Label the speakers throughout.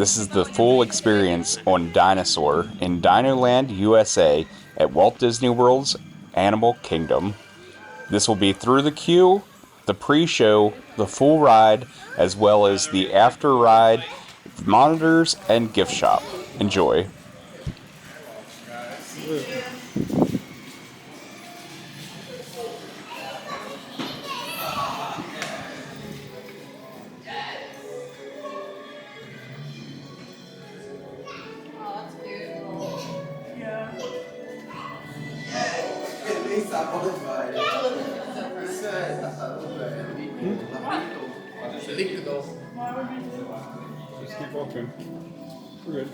Speaker 1: This is the full experience on Dinosaur in Dinoland USA at Walt Disney World's Animal Kingdom. This will be through the queue, the pre-show, the full ride, as well as the after ride, monitors, and gift shop. Enjoy.
Speaker 2: Just keep walking. We're good.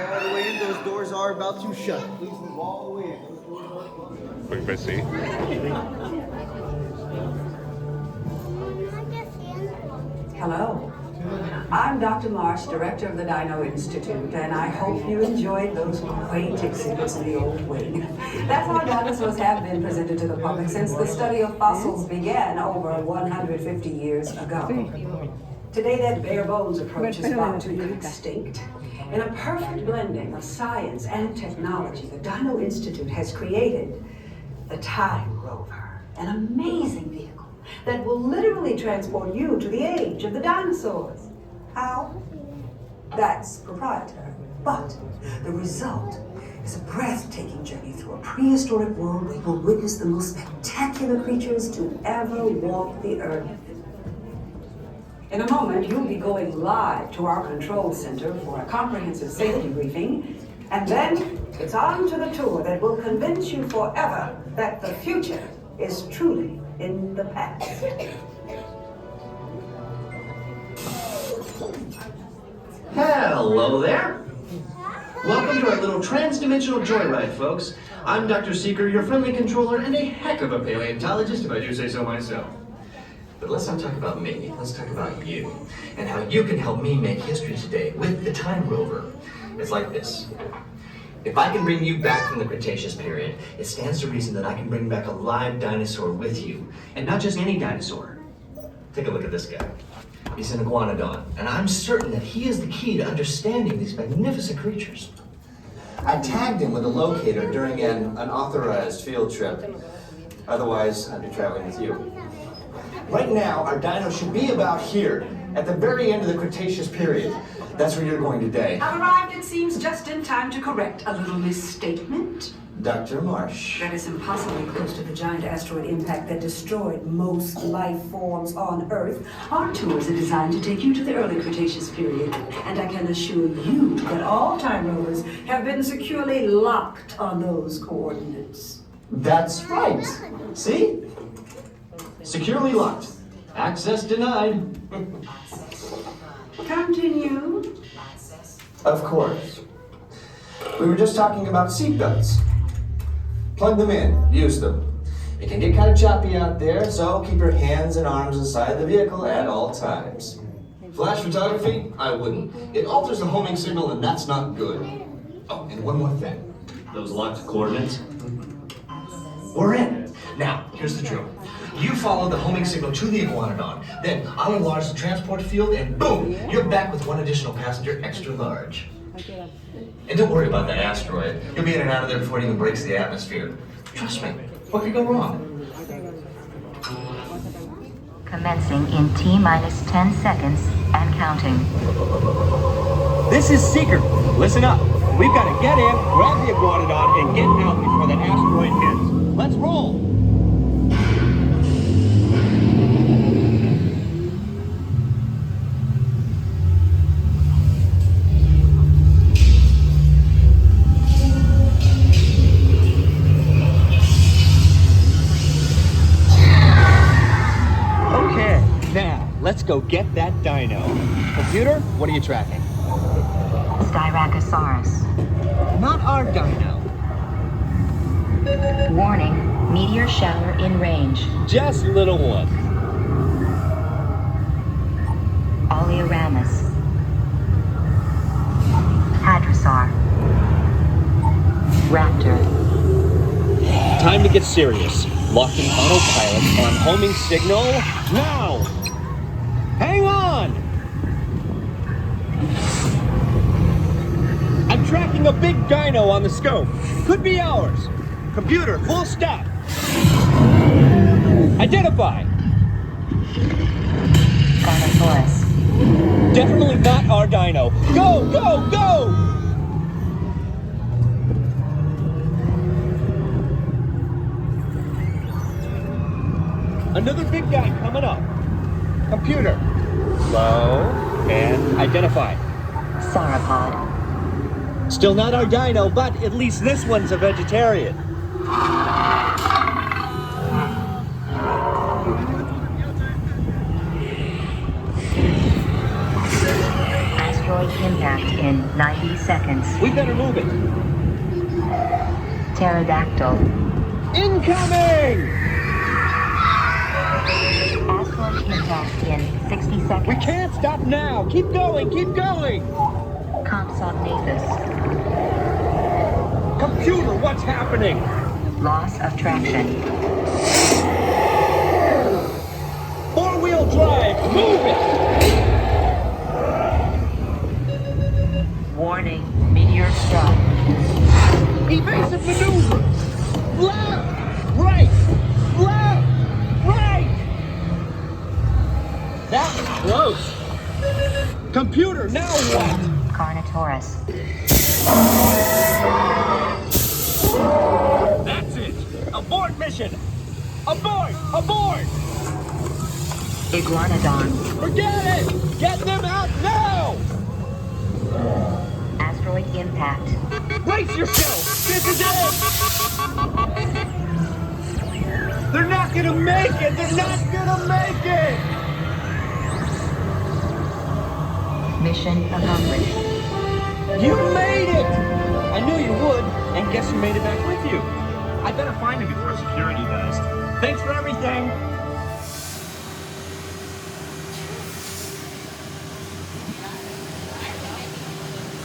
Speaker 3: All the way in, those doors are about to shut. Please move all the way in. Those doors are closed.
Speaker 2: Quick, I see.
Speaker 4: Hello. I'm Dr. Marsh, director of the Dino Institute, and I hope you enjoyed those quaint exhibits in the old wing. That's how dinosaurs have been presented to the public since the study of fossils began over 150 years ago. Today, that bare bones approach is about to become extinct. In a perfect blending of science and technology, the Dino Institute has created the Time Rover, an amazing vehicle that will literally transport you to the age of the dinosaurs. How? That's proprietary. But the result is a breathtaking journey through a prehistoric world where you'll witness the most spectacular creatures to ever walk the earth. In a moment, you'll be going live to our control center for a comprehensive safety briefing, and then it's on to the tour that will convince you forever that the future is truly in the past.
Speaker 5: Hello there. Welcome to our little trans-dimensional joyride, folks. I'm Dr. Seeker, your friendly controller, and a heck of a paleontologist, if I do say so myself. But let's not talk about me, let's talk about you, and how you can help me make history today with the Time Rover. It's like this. If I can bring you back from the Cretaceous period, it stands to reason that I can bring back a live dinosaur with you. And not just any dinosaur. Take a look at this guy. He's an iguanodon, and I'm certain that he is the key to understanding these magnificent creatures. I tagged him with a locator during an unauthorized field trip. Otherwise, I'd be traveling with you. Right now, our dino should be about here, at the very end of the Cretaceous period. That's where you're going today.
Speaker 4: I've arrived, it seems, just in time to correct a little misstatement.
Speaker 5: Dr. Marsh.
Speaker 4: That is impossibly close to the giant asteroid impact that destroyed most life forms on Earth. Our tours are designed to take you to the early Cretaceous period, and I can assure you that all time rovers have been securely locked on those coordinates.
Speaker 5: That's right. See? Securely locked. Access denied.
Speaker 4: Continue.
Speaker 5: Of course. We were just talking about seatbelts. Plug them in, use them. It can get kind of choppy out there, so keep your hands and arms inside the vehicle at all times. Flash photography? I wouldn't. It alters the homing signal, and that's not good. Oh, and one more thing. Those locked coordinates? We're in. Now, here's the drill. You follow the homing signal to the iguanodon, then I'll enlarge the transport field, and boom, you're back with one additional passenger extra large. And don't worry about that asteroid. You'll be in and out of there before it even breaks the atmosphere. Trust me, what could go wrong?
Speaker 6: Commencing in T-minus 10 seconds and counting.
Speaker 7: This is Seeker. Listen up. We've got to get in, grab the iguanodon, and get out before that asteroid hits. Let's roll. Let's go get that dino. Computer, what are you tracking?
Speaker 6: Styracosaurus.
Speaker 7: Not our dino.
Speaker 6: Warning, meteor shower in range.
Speaker 7: Just little one.
Speaker 6: Oleoramus. Had
Speaker 7: time to get serious. Locking autopilot on homing signal now. Hang on! I'm tracking a big dino on the scope. Could be ours. Computer, full stop. Identify.
Speaker 6: Dinosaurus.
Speaker 7: Definitely not our dino. Go, go, go! Another big guy coming up. Computer. Slow and identify.
Speaker 6: Sauropod.
Speaker 7: Still not our dino, but at least this one's a vegetarian.
Speaker 6: Asteroid impact in 90 seconds.
Speaker 7: We better move it.
Speaker 6: Pterodactyl.
Speaker 7: Incoming!
Speaker 6: Asteroid impact in 60 seconds.
Speaker 7: We can't stop now. Keep going, keep going.
Speaker 6: Compsognathus.
Speaker 7: Computer, what's happening?
Speaker 6: Loss of traction.
Speaker 7: Four-wheel drive, move it!
Speaker 6: Warning, meteor strike.
Speaker 7: Evasive maneuver! Left! Right! Left! Right! That was close! Computer, now what?
Speaker 6: Carnotaurus.
Speaker 7: That's it! Abort mission! Abort! Abort!
Speaker 6: Iguanodon.
Speaker 7: Forget it! Get them out now!
Speaker 6: Asteroid impact.
Speaker 7: Brace yourself! This is it! They're not gonna make it! They're not gonna make it!
Speaker 6: Mission accomplished.
Speaker 7: You made it! I knew you would, and guess who made it back with you? I better find him before security does. Thanks for everything!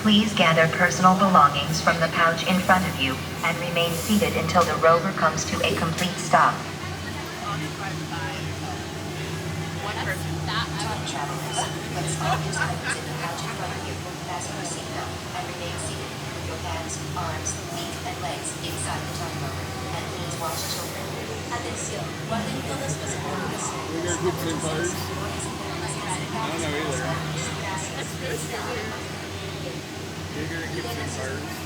Speaker 6: Please gather personal belongings from the pouch in front of you and remain seated until the rover comes to a complete stop. Time travelers, place all loose items in the pouch in front of you, fasten your seatbelt, and remain seated with your hands, arms, feet, and legs inside the time rover. And please watch children. Atención, guarden todas sus cosas.
Speaker 2: We're gonna keep them tires. I don't know either. You're gonna keep them tires.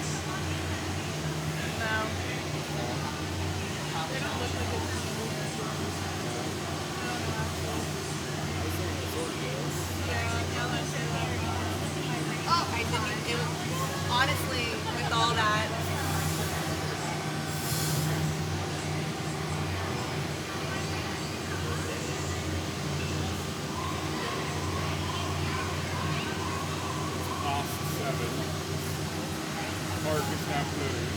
Speaker 8: Oh, I didn't. It was honestly with all that.
Speaker 2: Off 7. Marcus now blue.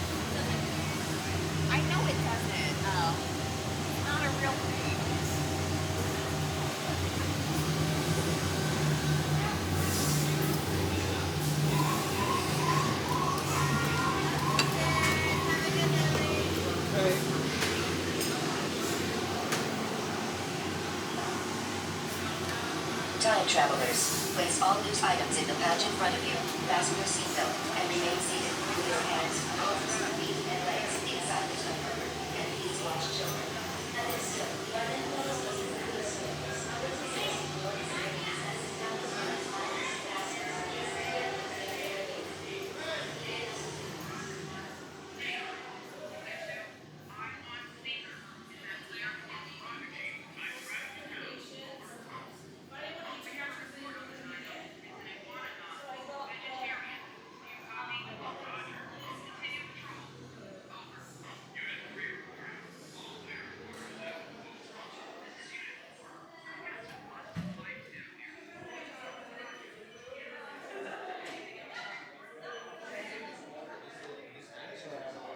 Speaker 8: I know it doesn't. Oh, it's not a real thing.
Speaker 6: Time travelers, place all loose items in the pouch in front of you. Fasten your seat.